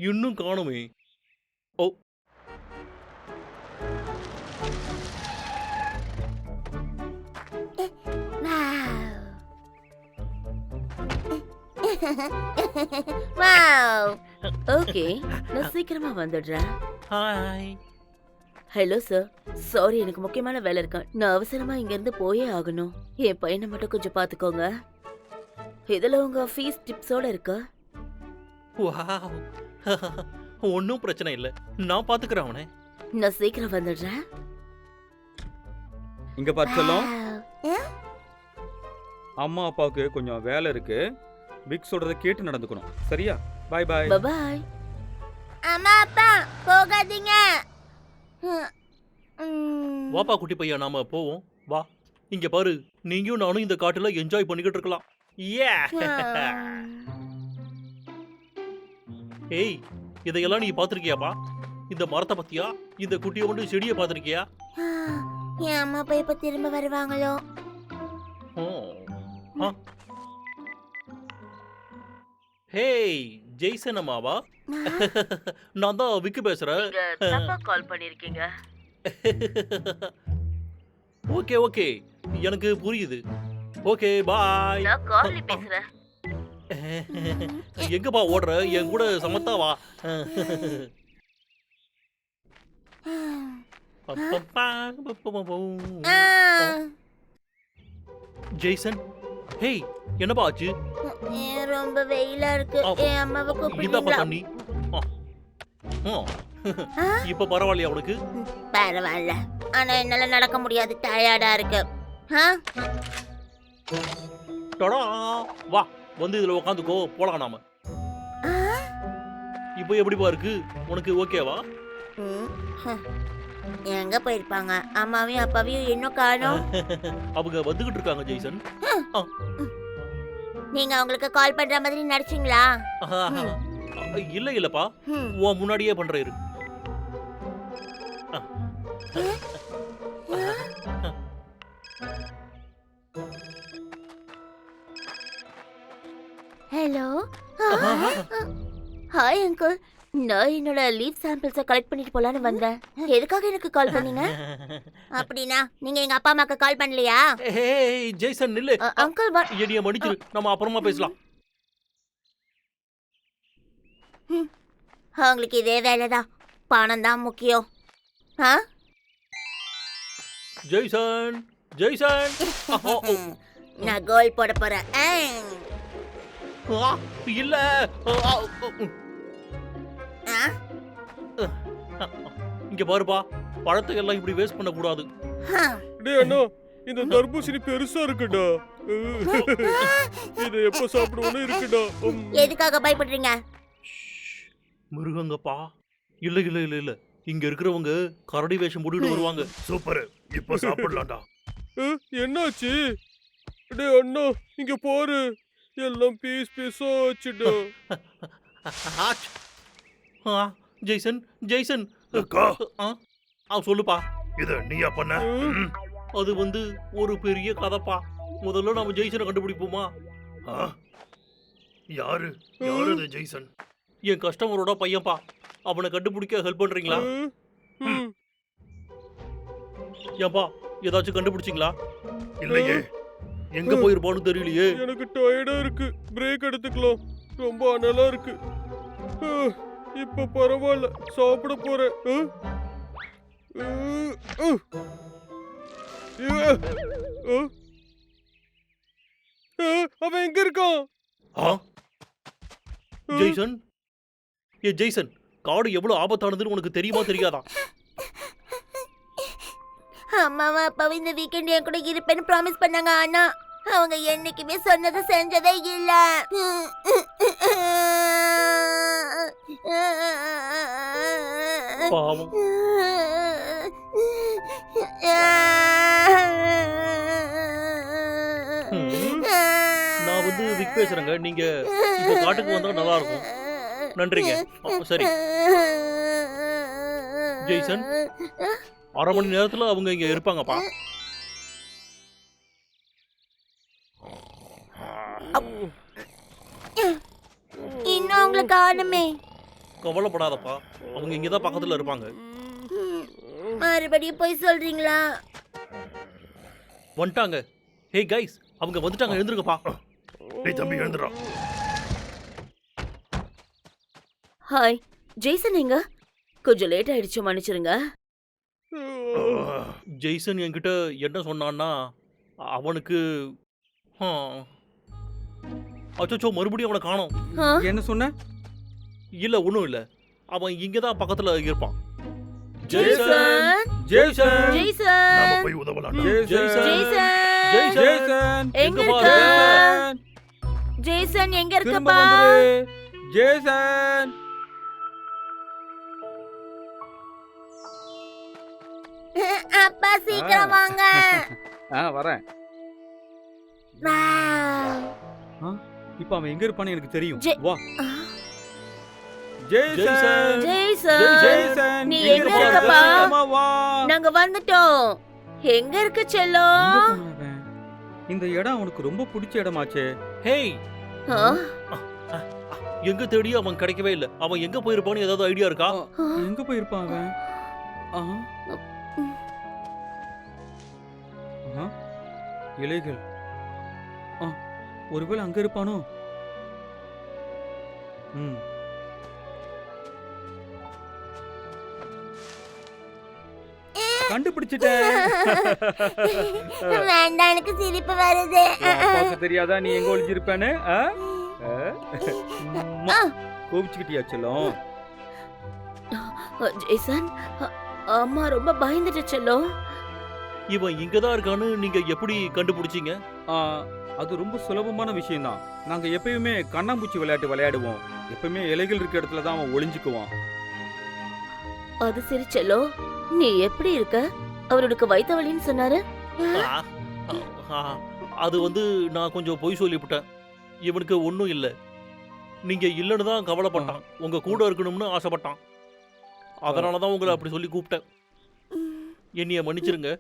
இன்னும் காணுமே. ஓ! Wow okay நான் சீக்கிரமா வந்துடுறேன். ஹாய். ஹலோ சார், சாரி எனக்கு முக்கியமான வேலை இருக்கு. நான் அவசரமா இங்க இருந்து போயே ஆகணும். என் பையனை மட்டும் கொஞ்சம் பாத்துக்கோங்க. இதுல உங்க ஃபீஸ் டிப்ஸோட இருக்கா? வாவ். ஒன்றும் பிரச்சனை இல்லை, நான் பார்த்துக்கிறேன் அவனை. நான் சீக்கிரம் வந்துடுறேன். இங்க பார்த்துலாம் வாவ். அம்மா அப்பாவுக்கு கொஞ்சம் வேலை இருக்கு. பிக் சொல்றத கேட்டு நடந்துக்கணும். சரியா? Bye bye. பபாய். அம்மா அப்பா போகாதீங்க. வாப்பா குட்டி பையா, நாம போவோம். வா. இங்க பாரு, நீங்களும் நானும் இந்த காட்டுல என்ஜாய் பண்ணிக்கிட்டு இருக்கலாம். ஏ. ஏய், இதையெல்லாம் நீ பாத்திருக்கியாப்பா? இந்த மரத்தை பத்தியா? இந்த குட்டியை கொண்டு செடியை பாத்திருக்கியா? என் அம்மா அப்பா எப்ப திரும்ப வருவாங்களோ? ஹேய், ஜெய்சன் அம்மாவா? நான் தான் விக்கு பேசுறேன். தப்பா கால் பண்ணிருக்கீங்க. ஓகே ஓகே, எனக்கு புரியுது. Okay bye. நான் கார்லி பேசுறேன். எங்கப்பா ஓடுற? என் கூட சமத்தா வா. ஜெய்சன், ஹேய், என்னப்பா ஆச்சு? ரொம்ப வெயிலா இருக்கு. என் அம்மாவை இந்தாப்பா கூப்பிடுறீங்களா? தண்ணி. இப்ப பரவாயில்லையா உனக்கு? பரவாயில்ல, ஆனா என்னால நடக்க முடியாது. டயர்டா இருக்கு. டடா, வா வந்து இதுல உட்காந்துக்கோ, போலாம் நாம. இப்போ எப்படிப்பா இருக்கு உனக்கு? ஓகேவா? எங்க போயிருப்பாங்க? அம்மாவையும் அப்பாவையும் இன்னும் காணோம். அவங்க வந்துகிட்டு இருக்காங்க ஜெய்சன். நீங்க அவங்களுக்கு கால் பண்ற மாதிரி நடிச்சீங்களா? இல்ல இல்லப்பா, உன் முன்னாடியே பண்றேன் இரு. Hello, hi uncle. நான் என்னோட லீவ் சாம்பிள்ஸை கலெக்ட் பண்ணிட்டு போலான்னு வந்தேன். எதுக்காக எனக்கு கால் பண்ணீங்க? அப்படின்னா நீங்க எங்க அப்பா அம்மாக்கு கால் பண்ணலையா? ஏய் ஜெய்சன் நில்லு. அங்கிள் என்னைய மன்னிச்சிரு, நம்ம அப்புறமா பேசலாம். அவங்களுக்கு இதே வேலைதான், பணம் தான் முக்கியம். ஜெய்சன், ஜெய்சன். நான் கோல் போட போறேன். இல்ல. இங்க பாருப்பா, பழத்தை எல்லாம் இப்படி வேஸ்ட் பண்ண கூடாது. டேய் அண்ணா, இந்த தர்பூசணி பெருசா இருக்குடா. இத எப்ப சாப்பிடுவோன்னு இருக்குடா. எதுக்காக பயப்படுறீங்க? மிருகங்கப்பா. இல்ல இல்ல இல்ல இல்ல, இங்க இருக்கிறவங்க கரடி வேஷம் போட்டுட்டு வருவாங்க. சூப்பர், இப்ப சாப்பிடலாம்டா. என்னாச்சு? டேய் அண்ணா, இங்க பாரு, எல்லாம் பீஸ் பீஸா ஆச்சுடா. ஜெய்சன், ஜெய்சன். சொல்லுப்பா. இத நீயா பண்ண? அது வந்து ஒரு பெரிய கதைப்பா. முதல்ல நாம ஜெய்சனை கண்டுபிடிப்போமா? யாரு யாரு அது ஜெய்சன்? என் கஸ்டமரோட பையன்பா. அவனை கண்டுபிடிக்க ஹெல்ப் பண்றீங்களா? ஏன்பா, ஏதாச்சும் கண்டுபிடிச்சிங்களா? இல்லையே, எங்க போயிருப்பான்னு தெரியலையே. எனக்கு டயர்டா இருக்கு, பிரேக் எடுத்துக்கலாம். ரொம்ப அனலா இருக்கு. இப்ப பரவாயில்ல, சாப்பிட போறேன். அவன் எங்க இருக்கான்? ஜெய்சன், ஏ ஜெய்சன், காடு எவ்வளவு ஆபத்தானதுன்னு உனக்கு தெரியுமா தெரியாதா? அம்மாவும் அப்பாவும் இந்த வீக்கெண்ட் என் கூட இருப்பேன்னு ப்ராமிஸ் பண்ணாங்க. ஆனா அவங்க என்னைக்குமே சொன்னதை செஞ்சதே இல்ல. பாவம். நான் வந்து விக் பேசுறேங்க. நீங்க இப்போ காட்டுக்கு வந்தா நல்லா இருக்கும். நன்றிங்க. சரி ஜெய்சன், அரை மணி நேரத்துல அவங்க இங்க இருப்பாங்கப்பா. இன்னும் அவங்களை காணுமே. கவலைப்படாதப்பா, அவங்க இங்கே தான் பக்கத்தில் இருப்பாங்க. மறுபடியும் போய் சொல்றீங்களா? வந்துட்டாங்க. ஹே கைஸ், அவங்க வந்துட்டாங்க, எழுந்துருங்கப்பா. டேய் தம்பி எழுந்துடா. ஹாய், ஜெய்சன் எங்க? கொஞ்சம் லேட் ஆயிடுச்சு, மன்னிச்சிருங்க. ஜெய்சன் என்கிட்ட என்ன சொன்னான்னா, அவனுக்கு அச்சோ மறுபடியும் அவனை காணோம். ஆ, என்ன சொன்ன? இல்லை ஒன்றும் இல்லை, அவன் இங்கே தான் பக்கத்தில் இருப்பான். ஜெய்சன், ஜெய்சன் நாம ஜெய்சன், போய் உதவலாம். ஜெய்சன் ஜெய்சன், ஜெய்சன் எங்க எங்கப்பா இருக்க? ஜெய்சன் ஜெய்சன் எங்க திரும்ப இருக்கப்பா? வந்துரு. ஜெய்சன் அப்பா சீக்கிரம் வாங்க. வரேன். இப்ப அவன் எங்க இருப்பான்னு எனக்கு தெரியும். வா. ஜெய்சன் ஜெய்சன், ஜெய்சன் நீ எங்க எங்க இருக்க? இருக்கப்பா? சீக்கிரமா வா. நாங்க வந்துட்டோம். எங்க இருக்கு செல்லம்? எங்க போனான் அவன்? இந்த இடம் அவனுக்கு ரொம்ப பிடிச்ச இடமாச்சே. ஹேய், ஆ, எங்க தேடி அவன் கிடைக்கவே இல்லை. அவன் எங்க போயிருப்பான்னு ஏதாவது ஐடியா இருக்கா? எங்க போயிருப்பான் அவன்? இலைகள். ஒருவேளை அங்க இருப்பானோ? கண்டுபிடிச்சிட்டேன். வேண்டாம், எனக்கு சிரிப்பு வருது. அப்பாவுக்கு தெரியாதா நீ எங்க ஒளிஞ்சிருப்பேன்னு? கோபிச்சுக்கிட்டியா செல்லம்? ஜெய்சன், அம்மா ரொம்ப பயந்துட்டு செல்லம். இவன் இங்க தான் இருக்கான்னு நீங்க எப்படி கண்டுபிடிச்சீங்க? அது ரொம்ப சுலபமான விஷயம்தான். நாங்க எப்பயுமே கண்ணாம்பூச்சி விளையாட்டு விளையாடுவோம். எப்பயுமே இலைகள் இருக்க இடத்துல தான் அவன் ஒளிஞ்சுக்குவான். அது சரி செல்லம், நீ எப்படி இருக்க? அவருக்கு வயித்த வலின்னு சொன்னாரு. அது வந்து நான் கொஞ்சம் பொய் சொல்லிவிட்டேன். இவனுக்கு ஒன்றும் இல்லை. நீங்க இல்லைன்னு தான் கவலைப்பட்டான். உங்க கூட இருக்கணும்னு ஆசைப்பட்டான். அதனால தான் உங்களை அப்படி சொல்லி கூப்பிட்டேன். என்னைய மன்னிச்சிருங்க.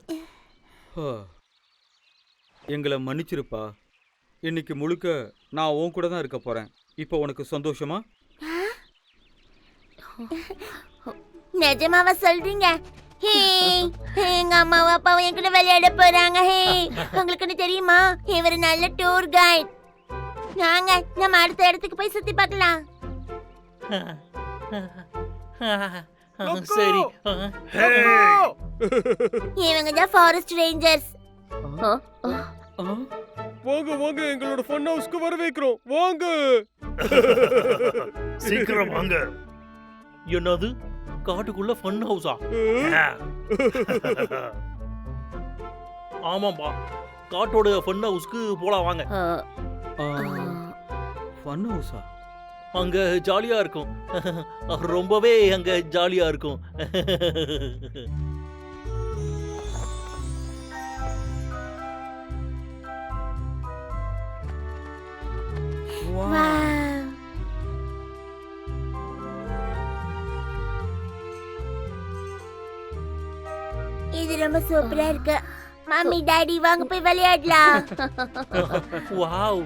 எங்களை மன்னிச்சிருப்பா. இன்னைக்கு முழுக்க நான் உன் கூட தான் இருக்க போறேன். இப்போ உனக்கு சந்தோஷமா? நிஜமாவா சொல்றீங்க? ஹே, எங்க அம்மாவும் அப்பாவும் என் கூட விளையாட போறாங்க. ஹே, உங்களுக்கு தெரியுமா, இவர் நல்ல டூர் கைட். நம்ம அடுத்த இடத்துக்கு போய் சுத்தி பார்க்கலாம். சரி. இவங்க தான் ஃபாரஸ்ட் ரேஞ்சர்ஸ். வாங்க வாங்க, எங்களோட ஃபன் ஹவுஸ்க்கு வர வைக்கிறோம். வாங்க. சீக்கிரம் வாங்க. என்னது, காட்டுக்குள்ள ஃபன் ஹவுஸா? ஆமாம்பா, காட்டோட ஃபன் ஹவுஸ்க்கு போலாம் வாங்க. ஃபன் ஹவுஸா? அங்க ஜாலியா இருக்கும். ரொம்பவே அங்க ஜாலியா இருக்கும். இது ரொம்ப சூப்பரா இருக்கு. மம்மி டாடி வாங்க போய் விளையாடலாம். வாவ்,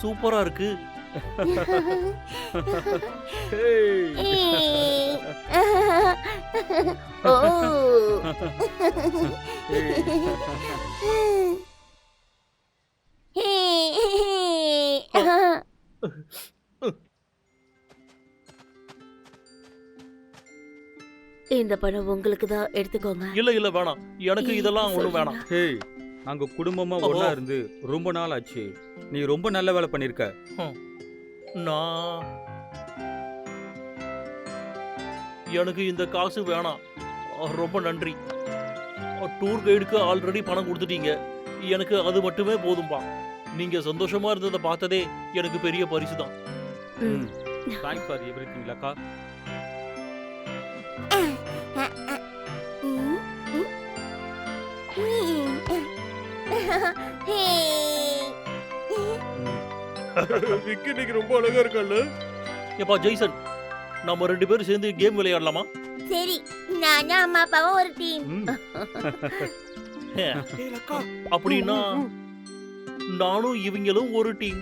சூப்பரா இருக்கு. இந்த பணம் உங்களுக்கு தான், எடுத்துக்கோங்க. இல்ல இல்ல வேணாம், எனக்கு இதெல்லாம் ஒண்ணும் வேணாம். ஹேய், நாங்க குடும்பமா ஒண்ணா இருந்து ரொம்ப நாள் ஆச்சு. நீ ரொம்ப நல்ல வேலை பண்ணிருக்க. நான் எனக்கு இந்த காசு வேணாம். ரொம்ப நன்றி. டூர் கைடுக்கு ஆல்ரெடி பணம் கொடுத்துட்டீங்க. எனக்கு அது மட்டுமே போதும்பா. நீங்க சந்தோஷமா இருந்ததை பார்த்ததே எனக்கு பெரிய பரிசு தான். தேங்க்ஸ் ஃபார் எவ்ரிதிங் லக்கா. விக்கி இன்னைக்கு ரொம்ப அழகா இருக்கல்ல? எப்பா ஜெய்சன், நம்ம 2 பேரும் சேர்ந்து கேம் விளையாடலாமா? சரி, நானும் அம்மா அப்பாவும் ஒரு டீம். அப்படின்னா நானும் இவங்களும் ஒரு டீம்.